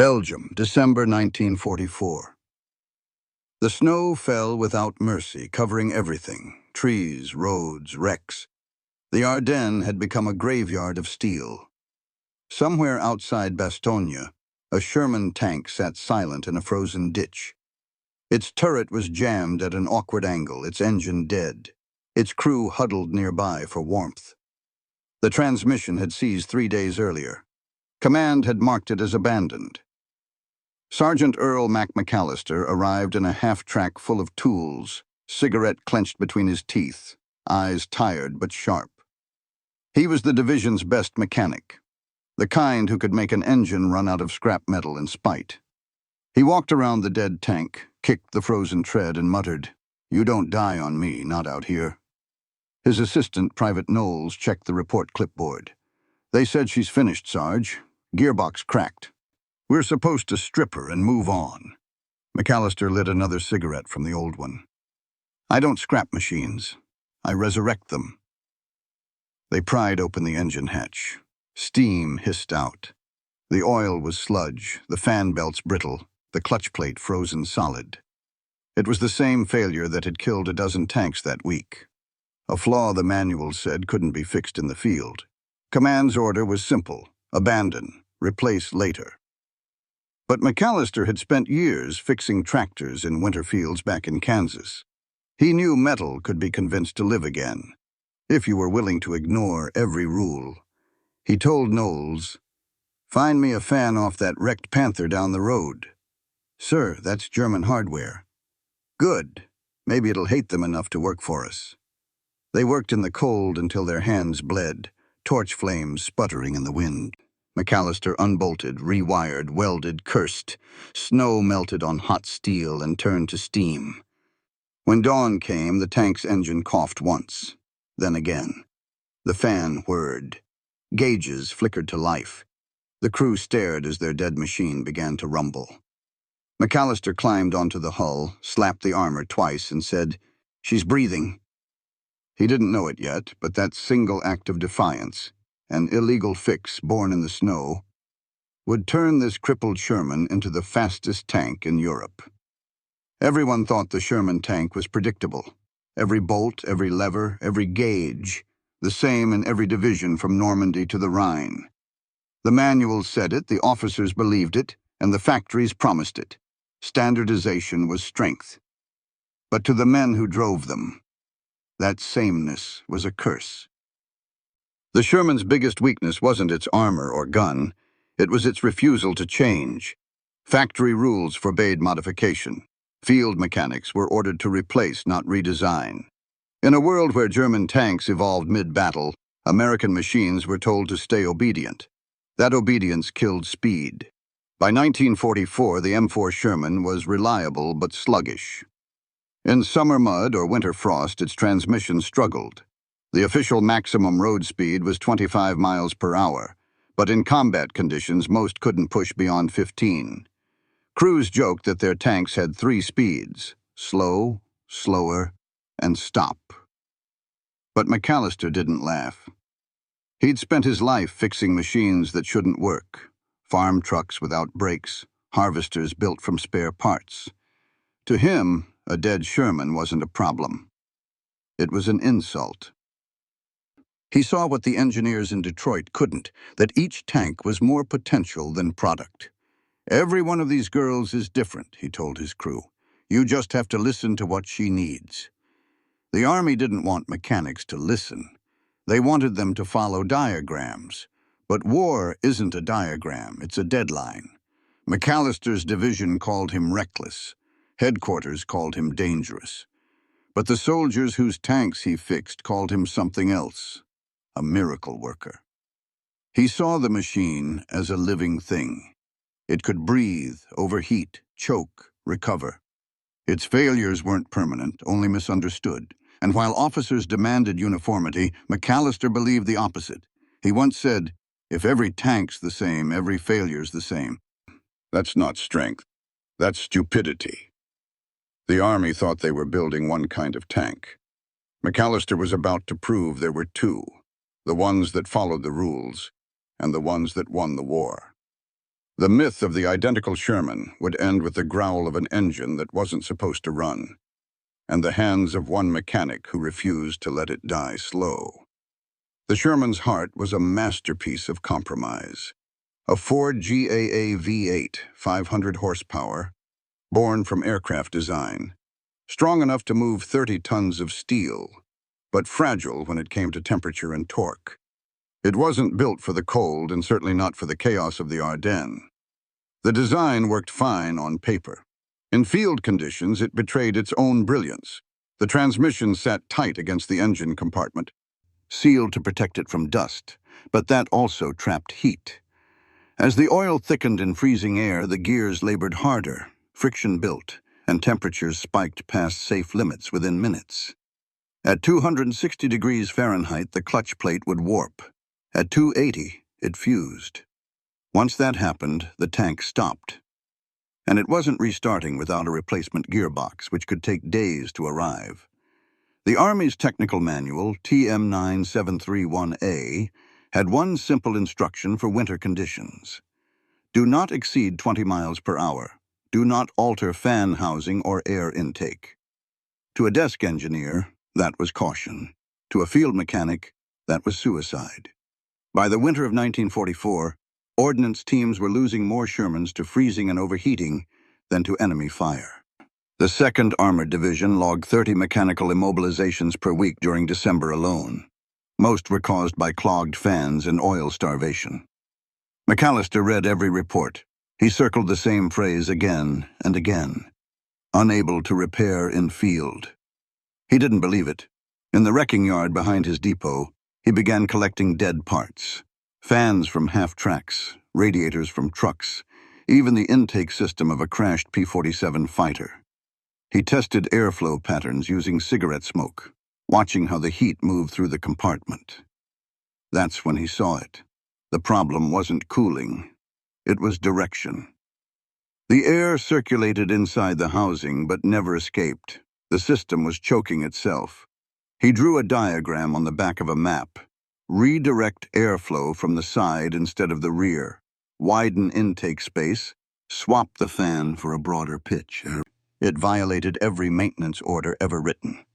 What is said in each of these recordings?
Belgium, December 1944. The snow fell without mercy, covering everything: trees, roads, wrecks. The Ardennes had become a graveyard of steel. Somewhere outside Bastogne, a Sherman tank sat silent in a frozen ditch. Its turret was jammed at an awkward angle, its engine dead, its crew huddled nearby for warmth. The transmission had seized 3 days earlier. Command had marked it as abandoned. Sergeant Earl McAllister arrived in a half-track full of tools, cigarette clenched between his teeth, eyes tired but sharp. He was the division's best mechanic, the kind who could make an engine run out of scrap metal in spite. He walked around the dead tank, kicked the frozen tread, and muttered, "You don't die on me, not out here." His assistant, Private Knowles, checked the report clipboard. "They said she's finished, Sarge. Gearbox cracked. We're supposed to strip her and move on." McAllister lit another cigarette from the old one. "I don't scrap machines. I resurrect them." They pried open the engine hatch. Steam hissed out. The oil was sludge, the fan belts brittle, the clutch plate frozen solid. It was the same failure that had killed a dozen tanks that week. A flaw the manual said couldn't be fixed in the field. Command's order was simple: abandon, replace later. But McAllister had spent years fixing tractors in winter fields back in Kansas. He knew metal could be convinced to live again, if you were willing to ignore every rule. He told Knowles, "Find me a fan off that wrecked Panther down the road." "Sir, that's German hardware." "Good. Maybe it'll hate them enough to work for us." They worked in the cold until their hands bled, torch flames sputtering in the wind. McAllister unbolted, rewired, welded, cursed. Snow melted on hot steel and turned to steam. When dawn came, the tank's engine coughed once, then again. The fan whirred. Gauges flickered to life. The crew stared as their dead machine began to rumble. McAllister climbed onto the hull, slapped the armor twice, and said, "She's breathing." He didn't know it yet, but that single act of defiance, an illegal fix born in the snow, would turn this crippled Sherman into the fastest tank in Europe. Everyone thought the Sherman tank was predictable. Every bolt, every lever, every gauge, the same in every division from Normandy to the Rhine. The manuals said it, the officers believed it, and the factories promised it. Standardization was strength. But to the men who drove them, that sameness was a curse. The Sherman's biggest weakness wasn't its armor or gun. It was its refusal to change. Factory rules forbade modification. Field mechanics were ordered to replace, not redesign. In a world where German tanks evolved mid-battle, American machines were told to stay obedient. That obedience killed speed. By 1944, the M4 Sherman was reliable but sluggish. In summer mud or winter frost, its transmission struggled. The official maximum road speed was 25 miles per hour, but in combat conditions, most couldn't push beyond 15. Crews joked that their tanks had 3 speeds: slow, slower, and stop. But McAllister didn't laugh. He'd spent his life fixing machines that shouldn't work: farm trucks without brakes, harvesters built from spare parts. To him, a dead Sherman wasn't a problem. It was an insult. He saw what the engineers in Detroit couldn't, that each tank was more potential than product. "Every one of these girls is different," he told his crew. "You just have to listen to what she needs." The Army didn't want mechanics to listen. They wanted them to follow diagrams. But war isn't a diagram, it's a deadline. McAllister's division called him reckless. Headquarters called him dangerous. But the soldiers whose tanks he fixed called him something else: a miracle worker. He saw the machine as a living thing. It could breathe, overheat, choke, recover. Its failures weren't permanent, only misunderstood. And while officers demanded uniformity, McAllister believed the opposite. He once said, "If every tank's the same, every failure's the same. That's not strength. That's stupidity." The Army thought they were building one kind of tank. McAllister was about to prove there were 2, the ones that followed the rules and the ones that won the war. The myth of the identical Sherman would end with the growl of an engine that wasn't supposed to run, and the hands of one mechanic who refused to let it die slow. The Sherman's heart was a masterpiece of compromise. A Ford GAA V8, 500 horsepower, born from aircraft design, strong enough to move 30 tons of steel, but fragile when it came to temperature and torque. It wasn't built for the cold and certainly not for the chaos of the Ardennes. The design worked fine on paper. In field conditions, it betrayed its own brilliance. The transmission sat tight against the engine compartment, sealed to protect it from dust, but that also trapped heat. As the oil thickened in freezing air, the gears labored harder, friction built, and temperatures spiked past safe limits within minutes. At 260 degrees Fahrenheit, the clutch plate would warp. At 280, it fused. Once that happened, the tank stopped. And it wasn't restarting without a replacement gearbox, which could take days to arrive. The Army's technical manual, TM9731A, had one simple instruction for winter conditions. Do not exceed 20 miles per hour. Do not alter fan housing or air intake. To a desk engineer, that was caution. To a field mechanic, that was suicide. By the winter of 1944, ordnance teams were losing more Shermans to freezing and overheating than to enemy fire. The 2nd Armored Division logged 30 mechanical immobilizations per week during December alone. Most were caused by clogged fans and oil starvation. McAllister read every report. He circled the same phrase again and again. Unable to repair in field. He didn't believe it. In the wrecking yard behind his depot, he began collecting dead parts. Fans from half-tracks, radiators from trucks, even the intake system of a crashed P-47 fighter. He tested airflow patterns using cigarette smoke, watching how the heat moved through the compartment. That's when he saw it. The problem wasn't cooling. It was direction. The air circulated inside the housing but never escaped. The system was choking itself. He drew a diagram on the back of a map. Redirect airflow from the side instead of the rear. Widen intake space. Swap the fan for a broader pitch. It violated every maintenance order ever written.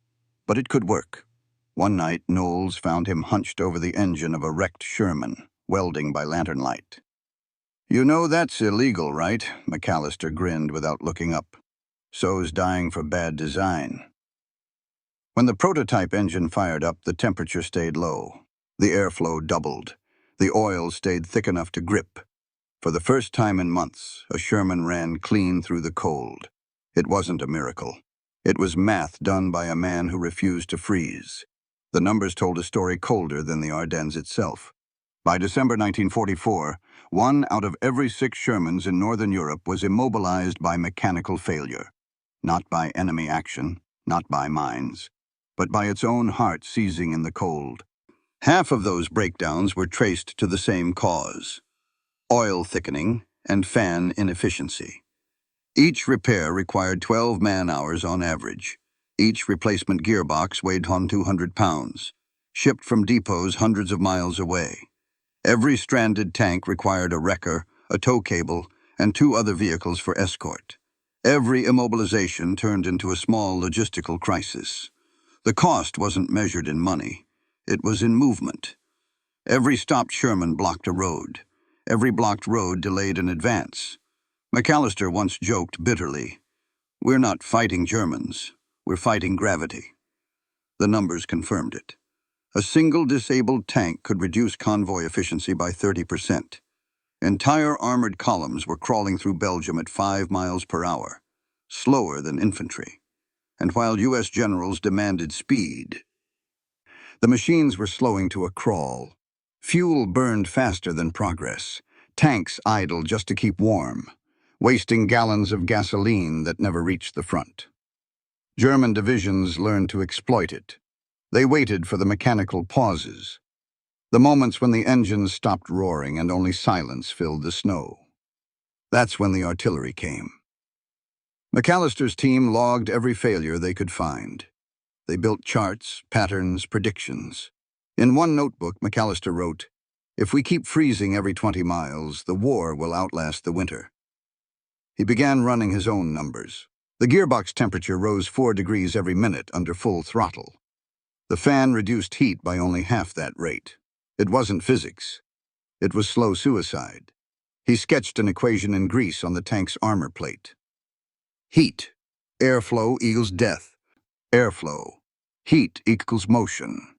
But it could work. One night, Knowles found him hunched over the engine of a wrecked Sherman, welding by lantern light. "You know that's illegal, right?" McAllister grinned without looking up. "So's dying for bad design." When the prototype engine fired up, the temperature stayed low. The airflow doubled. The oil stayed thick enough to grip. For the first time in months, a Sherman ran clean through the cold. It wasn't a miracle. It was math done by a man who refused to freeze. The numbers told a story colder than the Ardennes itself. By December 1944, 1 out of every 6 Shermans in Northern Europe was immobilized by mechanical failure. Not by enemy action, not by mines, but by its own heart seizing in the cold. Half of those breakdowns were traced to the same cause: oil thickening and fan inefficiency. Each repair required 12 man-hours on average. Each replacement gearbox weighed 200 pounds, shipped from depots hundreds of miles away. Every stranded tank required a wrecker, a tow cable, and 2 other vehicles for escort. Every immobilization turned into a small logistical crisis. The cost wasn't measured in money. It was in movement. Every stopped Sherman blocked a road. Every blocked road delayed an advance. McAllister once joked bitterly, "We're not fighting Germans, we're fighting gravity." The numbers confirmed it. A single disabled tank could reduce convoy efficiency by 30%. Entire armored columns were crawling through Belgium at 5 miles per hour, slower than infantry. And while U.S. generals demanded speed, the machines were slowing to a crawl. Fuel burned faster than progress. Tanks idled just to keep warm, wasting gallons of gasoline that never reached the front. German divisions learned to exploit it. They waited for the mechanical pauses, the moments when the engines stopped roaring and only silence filled the snow. That's when the artillery came. McAllister's team logged every failure they could find. They built charts, patterns, predictions. In one notebook, McAllister wrote, If we keep freezing every 20 miles, the war will outlast the winter. He began running his own numbers. The gearbox temperature rose 4 degrees every minute under full throttle. The fan reduced heat by only half that rate. It wasn't physics. It was slow suicide. He sketched an equation in grease on the tank's armor plate. Heat. Airflow equals death. Airflow. Heat equals motion.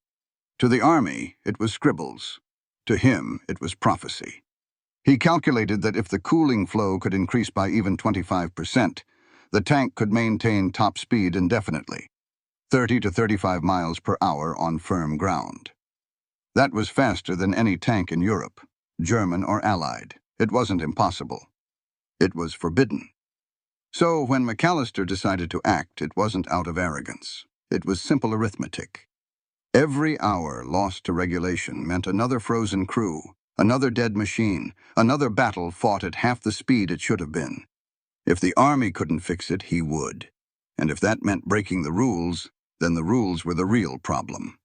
To the army, it was scribbles. To him, it was prophecy. He calculated that if the cooling flow could increase by even 25%, the tank could maintain top speed indefinitely, 30 to 35 miles per hour on firm ground. That was faster than any tank in Europe, German or Allied. It wasn't impossible. It was forbidden. So when McAllister decided to act, it wasn't out of arrogance. It was simple arithmetic. Every hour lost to regulation meant another frozen crew, another dead machine, another battle fought at half the speed it should have been. If the army couldn't fix it, he would. And if that meant breaking the rules, then the rules were the real problem.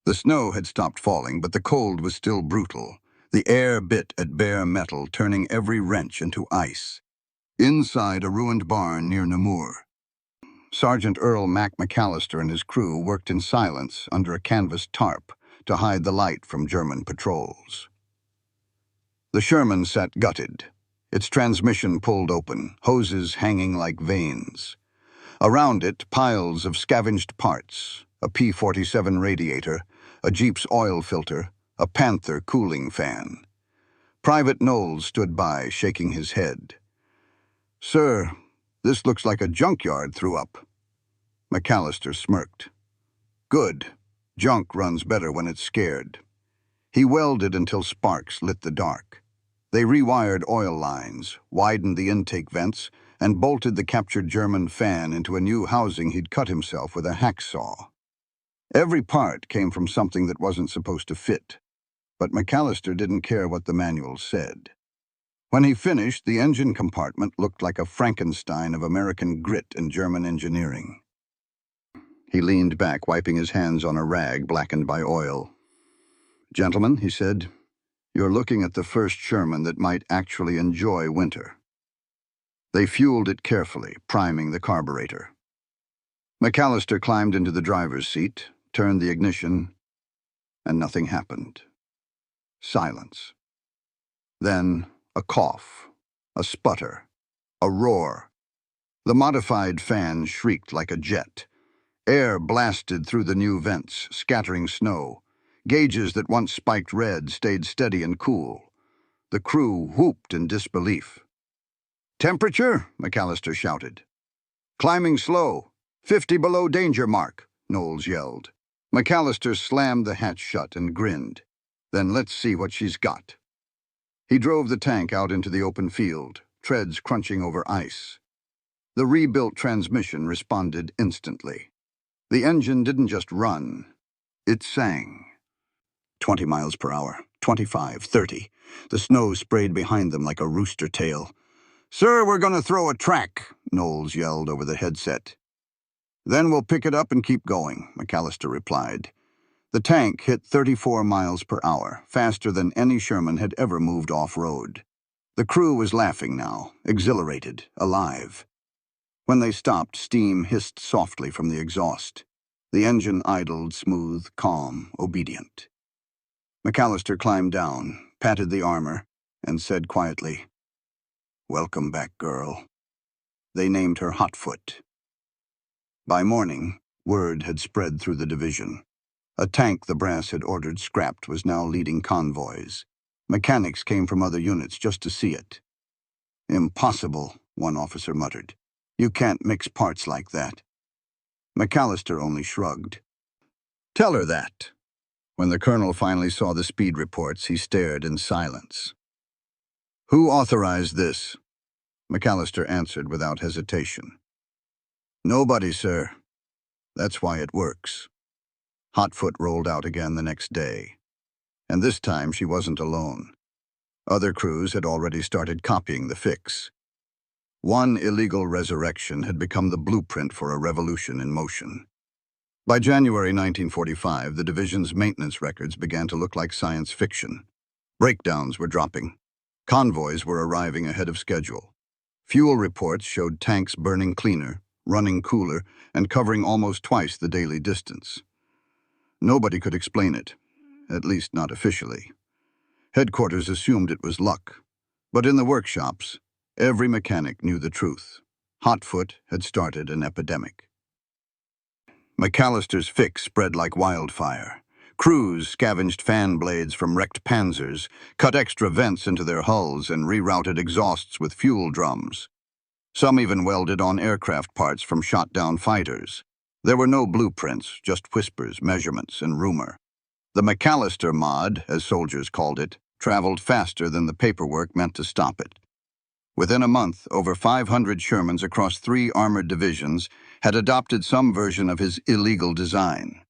The snow had stopped falling, but the cold was still brutal. The air bit at bare metal, turning every wrench into ice. Inside a ruined barn near Namur, Sergeant Earl McAllister and his crew worked in silence under a canvas tarp to hide the light from German patrols. The Sherman sat gutted, its transmission pulled open, hoses hanging like veins. Around it, piles of scavenged parts, a P-47 radiator, a Jeep's oil filter, a Panther cooling fan. Private Knowles stood by, shaking his head. "Sir, this looks like a junkyard threw up." McAllister smirked. "Good. Junk runs better when it's scared." He welded until sparks lit the dark. They rewired oil lines, widened the intake vents, and bolted the captured German fan into a new housing he'd cut himself with a hacksaw. Every part came from something that wasn't supposed to fit, but McAllister didn't care what the manuals said. When he finished, the engine compartment looked like a Frankenstein of American grit and German engineering. He leaned back, wiping his hands on a rag blackened by oil. "Gentlemen," he said, "you're looking at the first Sherman that might actually enjoy winter." They fueled it carefully, priming the carburetor. McAllister climbed into the driver's seat, turned the ignition, and nothing happened. Silence. Then a cough, a sputter, a roar. The modified fan shrieked like a jet. Air blasted through the new vents, scattering snow. Gauges that once spiked red stayed steady and cool. The crew whooped in disbelief. "Temperature?" McAllister shouted. "Climbing slow. 50 below danger mark," Knowles yelled. McAllister slammed the hatch shut and grinned. "Then let's see what she's got." He drove the tank out into the open field, treads crunching over ice. The rebuilt transmission responded instantly. The engine didn't just run, it sang. 20 miles per hour, 25, 30. The snow sprayed behind them like a rooster tail. "Sir, we're going to throw a track," Knowles yelled over the headset. "Then we'll pick it up and keep going," McAllister replied. The tank hit 34 miles per hour, faster than any Sherman had ever moved off-road. The crew was laughing now, exhilarated, alive. When they stopped, steam hissed softly from the exhaust. The engine idled, smooth, calm, obedient. McAllister climbed down, patted the armor, and said quietly, "Welcome back, girl." They named her Hotfoot. By morning, word had spread through the division. A tank the brass had ordered scrapped was now leading convoys. Mechanics came from other units just to see it. "Impossible," one officer muttered. "You can't mix parts like that." McAllister only shrugged. "Tell her that." When the colonel finally saw the speed reports, he stared in silence. "Who authorized this?" McAllister answered without hesitation. "Nobody, sir. That's why it works." Hotfoot rolled out again the next day. And this time she wasn't alone. Other crews had already started copying the fix. One illegal resurrection had become the blueprint for a revolution in motion. By January 1945, the division's maintenance records began to look like science fiction. Breakdowns were dropping. Convoys were arriving ahead of schedule. Fuel reports showed tanks burning cleaner, running cooler, and covering almost twice the daily distance. Nobody could explain it, at least not officially. Headquarters assumed it was luck, but in the workshops, every mechanic knew the truth. Hotfoot had started an epidemic. McAllister's fix spread like wildfire. Crews scavenged fan blades from wrecked panzers, cut extra vents into their hulls, and rerouted exhausts with fuel drums. Some even welded on aircraft parts from shot-down fighters. There were no blueprints, just whispers, measurements, and rumor. The McAllister mod, as soldiers called it, traveled faster than the paperwork meant to stop it. Within a month, over 500 Shermans across 3 armored divisions had adopted some version of his illegal design.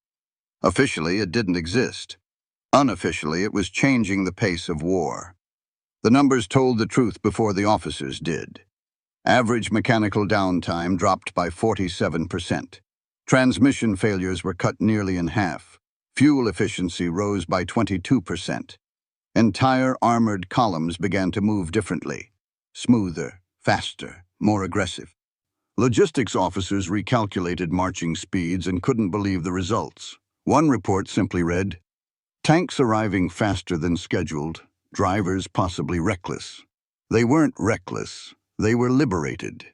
Officially, it didn't exist. Unofficially, it was changing the pace of war. The numbers told the truth before the officers did. Average mechanical downtime dropped by 47%. Transmission failures were cut nearly in half. Fuel efficiency rose by 22%. Entire armored columns began to move differently. Smoother, faster, more aggressive. Logistics officers recalculated marching speeds and couldn't believe the results. One report simply read, "Tanks arriving faster than scheduled, drivers possibly reckless." They weren't reckless, they were liberated.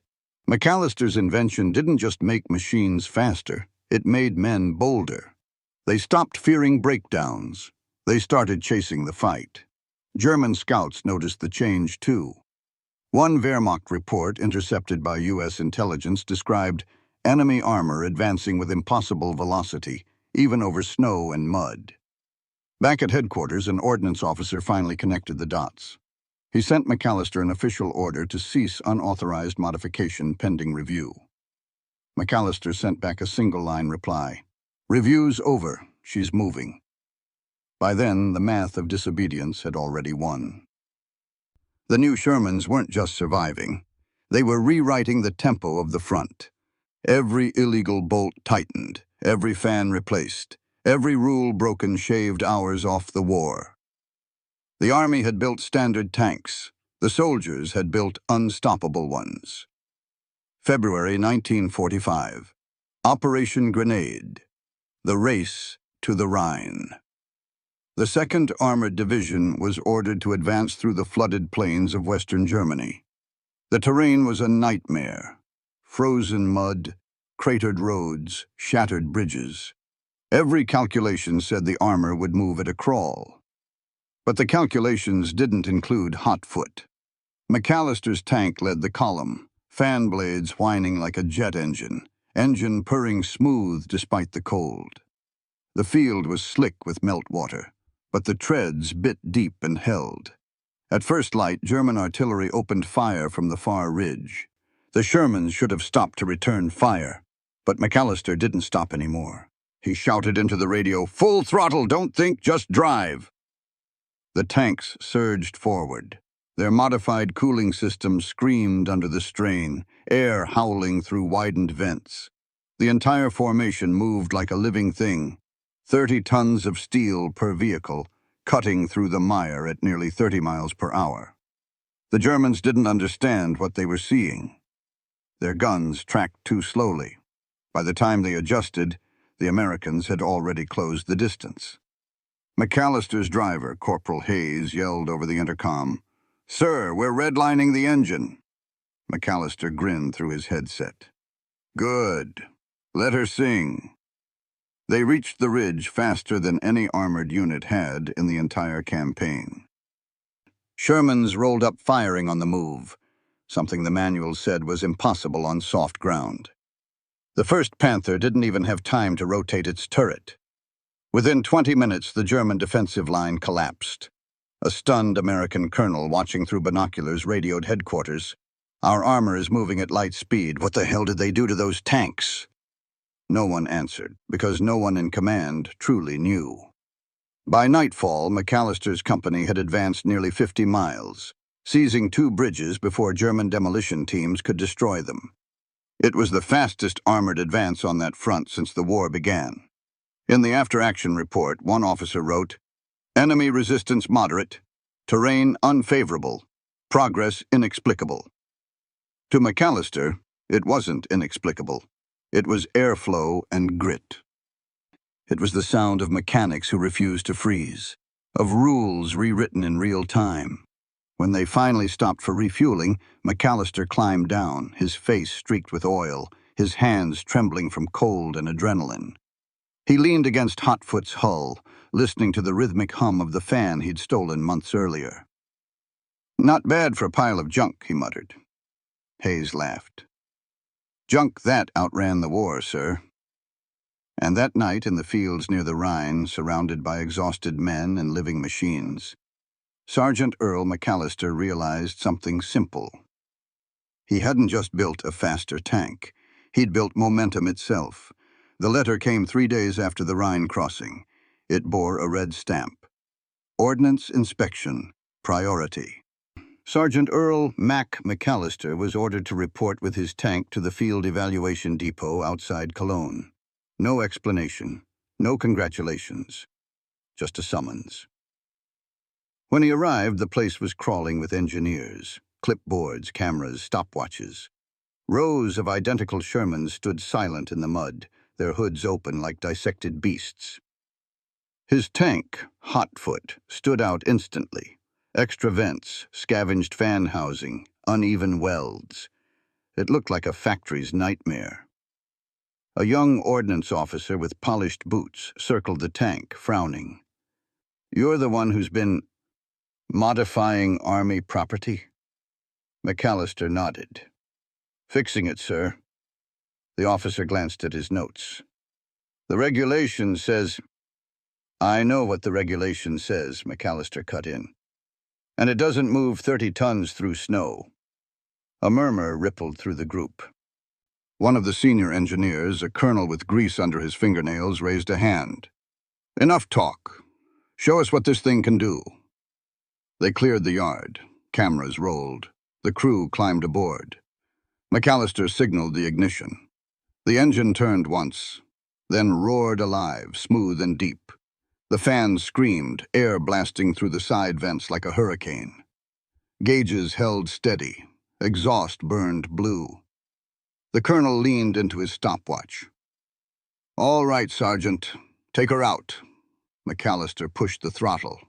McAllister's invention didn't just make machines faster, it made men bolder. They stopped fearing breakdowns. They started chasing the fight. German scouts noticed the change too. One Wehrmacht report intercepted by U.S. intelligence described enemy armor advancing with impossible velocity, even over snow and mud. Back at headquarters, an ordnance officer finally connected the dots. He sent McAllister an official order to cease unauthorized modification pending review. McAllister sent back a single-line reply. "Review's over. She's moving." By then, the math of disobedience had already won. The new Shermans weren't just surviving. They were rewriting the tempo of the front. Every illegal bolt tightened, every fan replaced, every rule broken shaved hours off the war. The army had built standard tanks. The soldiers had built unstoppable ones. February 1945. Operation Grenade. The race to the Rhine. The 2nd Armored Division was ordered to advance through the flooded plains of western Germany. The terrain was a nightmare. Frozen mud, cratered roads, shattered bridges. Every calculation said the armor would move at a crawl. But the calculations didn't include Hotfoot. McAllister's tank led the column, fan blades whining like a jet engine purring smooth despite the cold. The field was slick with meltwater, but the treads bit deep and held. At first light, German artillery opened fire from the far ridge. The Shermans should have stopped to return fire, but McAllister didn't stop anymore. He shouted into the radio, "Full throttle, don't think, just drive." The tanks surged forward. Their modified cooling system screamed under the strain, air howling through widened vents. The entire formation moved like a living thing, 30 tons of steel per vehicle, cutting through the mire at nearly 30 miles per hour. The Germans didn't understand what they were seeing. Their guns tracked too slowly. By the time they adjusted, the Americans had already closed the distance. McAllister's driver, Corporal Hayes, yelled over the intercom, "Sir, we're redlining the engine." McAllister grinned through his headset. "Good. Let her sing." They reached the ridge faster than any armored unit had in the entire campaign. Shermans rolled up firing on the move, something the manual said was impossible on soft ground. The 1st Panther didn't even have time to rotate its turret. Within 20 minutes, the German defensive line collapsed. A stunned American colonel watching through binoculars radioed headquarters. "Our armor is moving at light speed. What the hell did they do to those tanks?" No one answered, because no one in command truly knew. By nightfall, McAllister's company had advanced nearly 50 miles, seizing 2 bridges before German demolition teams could destroy them. It was the fastest armored advance on that front since the war began. In the after-action report, one officer wrote, "Enemy resistance moderate, Terrain unfavorable. Progress inexplicable. To McAllister, it wasn't inexplicable. It was airflow and grit. It was the sound of mechanics who refused to freeze, of rules rewritten in real time. When they finally stopped for refueling, McAllister climbed down, his face streaked with oil, his hands trembling from cold and adrenaline. He leaned against Hotfoot's hull, listening to the rhythmic hum of the fan he'd stolen months earlier. "Not bad for a pile of junk," he muttered. Hayes laughed. "Junk that outran the war, sir." And that night in the fields near the Rhine, surrounded by exhausted men and living machines, Sergeant Earl McAllister realized something simple. He hadn't just built a faster tank. He'd built momentum itself. The letter came 3 days after the Rhine crossing. It bore a red stamp. Ordnance inspection, priority. Sergeant Earl McAllister was ordered to report with his tank to the field evaluation depot outside Cologne. No explanation, no congratulations, just a summons. When he arrived, the place was crawling with engineers, clipboards, cameras, stopwatches. Rows of identical Shermans stood silent in the mud, their hoods open like dissected beasts. His tank, Hotfoot, stood out instantly. Extra vents, scavenged fan housing, uneven welds. It looked like a factory's nightmare. A young ordnance officer with polished boots circled the tank, frowning. "You're the one who's been modifying Army property?" McAllister nodded. "Fixing it, sir." The officer glanced at his notes. "The regulation says—" "I know what the regulation says," McAllister cut in. "And it doesn't move 30 tons through snow." A murmur rippled through the group. One of the senior engineers, a colonel with grease under his fingernails, raised a hand. "Enough talk. Show us what this thing can do." They cleared the yard. Cameras rolled. The crew climbed aboard. McAllister signaled the ignition. The engine turned once, then roared alive, smooth and deep. The fans screamed, air blasting through the side vents like a hurricane. Gauges held steady. Exhaust burned blue. The colonel leaned into his stopwatch. "All right, Sergeant. Take her out." McAllister pushed the throttle.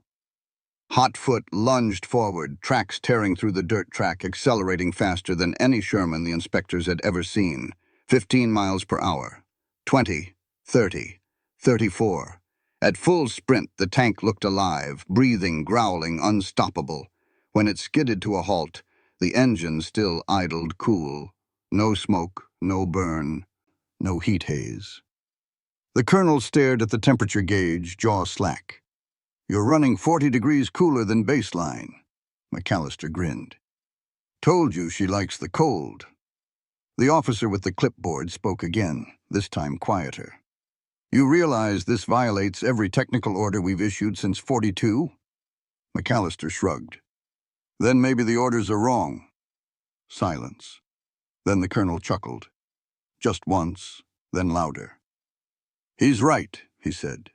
Hotfoot lunged forward, tracks tearing through the dirt track, accelerating faster than any Sherman the inspectors had ever seen. 15 miles per hour. 20, 30, 34. At full sprint, the tank looked alive, breathing, growling, unstoppable. When it skidded to a halt, the engine still idled cool. No smoke, no burn, no heat haze. The colonel stared at the temperature gauge, jaw slack. "You're running 40 degrees cooler than baseline." McAllister grinned. "Told you she likes the cold." The officer with the clipboard spoke again, this time quieter. "You realize this violates every technical order we've issued since '42? McAllister shrugged. "Then maybe the orders are wrong." Silence. Then the colonel chuckled. Just once, then louder. "He's right," he said.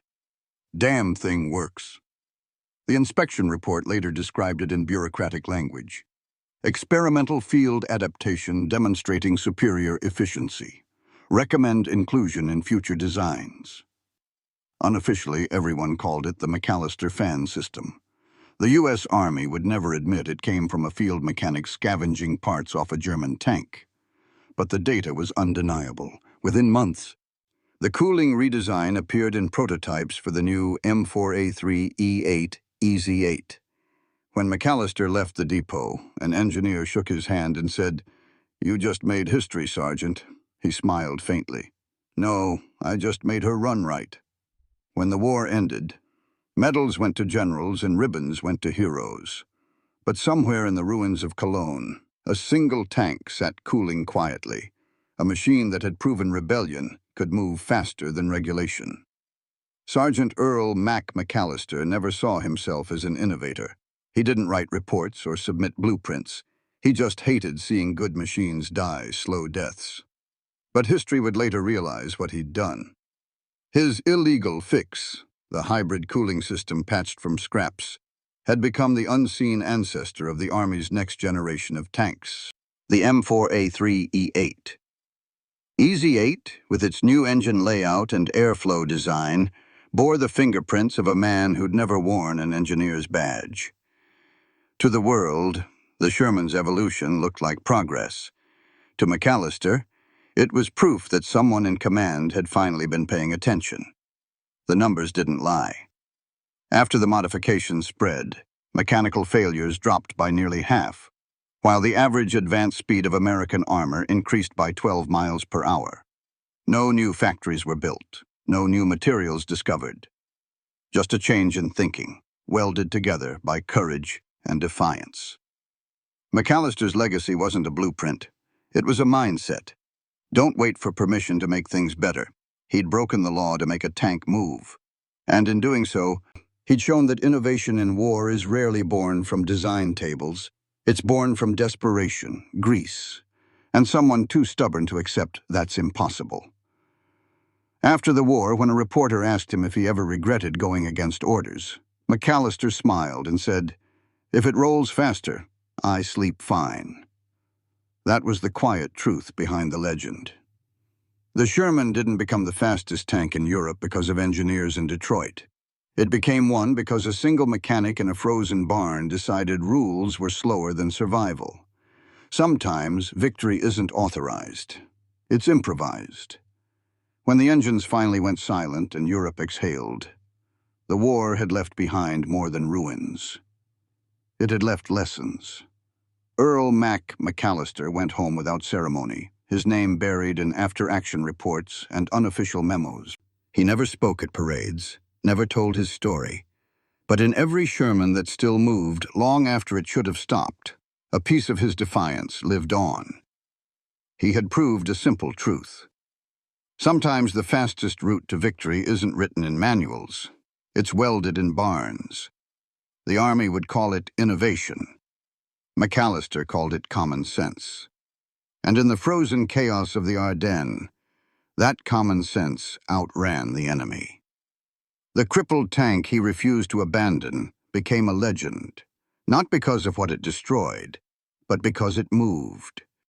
"Damn thing works." The inspection report later described it in bureaucratic language. Experimental field adaptation demonstrating superior efficiency. Recommend inclusion in future designs. Unofficially, everyone called it the McAllister fan system. The U.S. Army would never admit it came from a field mechanic scavenging parts off a German tank. But the data was undeniable. Within months, the cooling redesign appeared in prototypes for the new M4A3 E8 EZ8. When McAllister left the depot, an engineer shook his hand and said, "You just made history, Sergeant." He smiled faintly. "No, I just made her run right." When the war ended, medals went to generals and ribbons went to heroes. But somewhere in the ruins of Cologne, a single tank sat cooling quietly. A machine that had proven rebellion could move faster than regulation. Sergeant Earl McAllister never saw himself as an innovator. He didn't write reports or submit blueprints. He just hated seeing good machines die slow deaths. But history would later realize what he'd done. His illegal fix, the hybrid cooling system patched from scraps, had become the unseen ancestor of the Army's next generation of tanks, the M4A3E8. EZ-8, with its new engine layout and airflow design, bore the fingerprints of a man who'd never worn an engineer's badge. To the world, the Sherman's evolution looked like progress. To McAllister, it was proof that someone in command had finally been paying attention. The numbers didn't lie. After the modifications spread, mechanical failures dropped by nearly half, while the average advance speed of American armor increased by 12 miles per hour. No new factories were built, no new materials discovered. Just a change in thinking, welded together by courage and defiance. McAllister's legacy wasn't a blueprint. It was a mindset. Don't wait for permission to make things better. He'd broken the law to make a tank move. And in doing so, he'd shown that innovation in war is rarely born from design tables. It's born from desperation, grease, and someone too stubborn to accept that's impossible. After the war, when a reporter asked him if he ever regretted going against orders, McAllister smiled and said, "If it rolls faster, I sleep fine." That was the quiet truth behind the legend. The Sherman didn't become the fastest tank in Europe because of engineers in Detroit. It became one because a single mechanic in a frozen barn decided rules were slower than survival. Sometimes victory isn't authorized. It's improvised. When the engines finally went silent and Europe exhaled, the war had left behind more than ruins. It had left lessons. Earl McAllister went home without ceremony, his name buried in after-action reports and unofficial memos. He never spoke at parades, never told his story. But in every Sherman that still moved long after it should have stopped, a piece of his defiance lived on. He had proved a simple truth. Sometimes the fastest route to victory isn't written in manuals. It's welded in barns. The Army would call it innovation. McAllister called it common sense. And in the frozen chaos of the Ardennes, that common sense outran the enemy. The crippled tank he refused to abandon became a legend, not because of what it destroyed, but because it moved.